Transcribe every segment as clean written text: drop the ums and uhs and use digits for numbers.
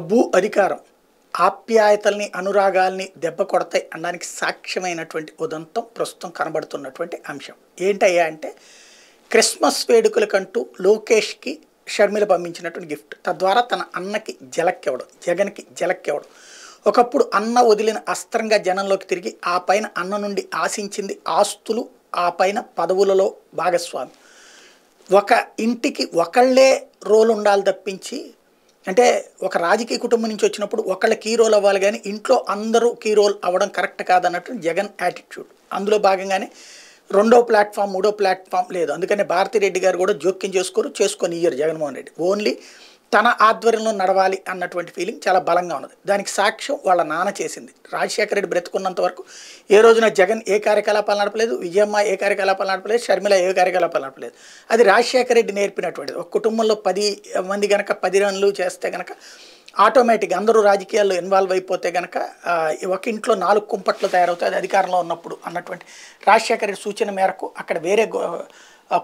డబ్బు, అధికారం ఆప్యాయతల్ని, అనురాగాల్ని దెబ్బ కొడతాయి అనడానికి సాక్ష్యమైనటువంటి ఉదంతం ప్రస్తుతం కనబడుతున్నటువంటి అంశం. ఏంటయ్యా అంటే క్రిస్మస్ వేడుకలకంటూ లోకేష్‌కి షర్మిల పంపించినటువంటి గిఫ్ట్. తద్వారా తన అన్నకి ఝలక్ ఇవ్వడం, జగన్‌కి ఝలక్ ఇవ్వడం. ఒకప్పుడు అన్న వదిలిన అస్త్రంగా జనంలోకి తిరిగి ఆ పైన అన్న నుండి ఆశించింది ఆస్తులు, ఆ పైన పదవులలో భాగస్వామి. ఒక ఇంటికి ఒకళ్ళే రోల్ ఉండాలి తప్పించి, అంటే ఒక రాజకీయ కుటుంబం నుంచి వచ్చినప్పుడు ఒకళ్ళ కీ రోల్ అవ్వాలి కానీ ఇంట్లో అందరూ కీ రోల్ అవ్వడం కరెక్ట్ కాదన్నట్టు జగన్ యాటిట్యూడ్. అందులో భాగంగానే రెండో ప్లాట్ఫామ్, మూడో ప్లాట్ఫామ్ లేదు. అందుకనే భారతిరెడ్డి గారు కూడా జోక్యం చేసుకొనియ్యరు జగన్మోహన్ రెడ్డి. ఓన్లీ తన ఆధ్వర్యంలో నడవాలి అన్నటువంటి ఫీలింగ్ చాలా బలంగా ఉన్నది. దానికి సాక్ష్యం వాళ్ళ నాన్న చేసింది. రాజశేఖర రెడ్డి బ్రతుకున్నంత వరకు ఏ రోజున జగన్ ఏ కార్యకలాపాలు నడపలేదు, విజయమ్మ ఏ కార్యకలాపాలు నడపలేదు, షర్మిల ఏ కార్యకలాపాలు నడపలేదు. అది రాజశేఖర రెడ్డి నేర్పినటువంటిది. ఒక కుటుంబంలో 10 మంది కనుక 10 రన్లు చేస్తే కనుక ఆటోమేటిక్గా అందరూ రాజకీయాల్లో ఇన్వాల్వ్ అయిపోతే కనుక ఒక ఇంట్లో 4 కుంపట్లు తయారవుతాయి, అది అధికారంలో ఉన్నప్పుడు అన్నటువంటి రాజశేఖర రెడ్డి సూచన మేరకు అక్కడ వేరే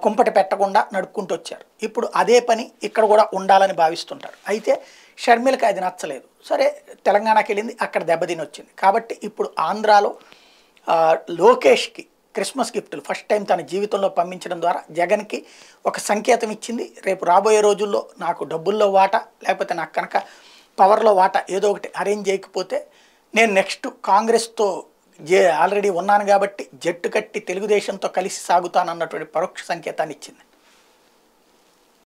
కుంపటి పెట్టకుండా నడుపుకుంటూ వచ్చారు. ఇప్పుడు అదే పని ఇక్కడ కూడా ఉండాలని భావిస్తుంటారు. అయితే షర్మిలకి అది నచ్చలేదు. సరే, తెలంగాణకి వెళ్ళింది, అక్కడ దెబ్బతిని వచ్చింది. కాబట్టి ఇప్పుడు ఆంధ్రాలో లోకేష్కి క్రిస్మస్ గిఫ్టులు ఫస్ట్ టైం తన జీవితంలో పంపించడం ద్వారా జగన్కి ఒక సంకేతం ఇచ్చింది. రేపు రాబోయే రోజుల్లో నాకు డబ్బుల్లో వాటా, లేకపోతే నాకు కనుక పవర్లో వాటా ఏదో ఒకటి అరేంజ్ చేయకపోతే నేను నెక్స్ట్ కాంగ్రెస్తో ఆల్రెడీ ఉన్నాను కాబట్టి జట్టు కట్టి తెలుగుదేశంతో కలిసి సాగుతానన్నటువంటి పరోక్ష సంకేతాన్ని ఇచ్చింది.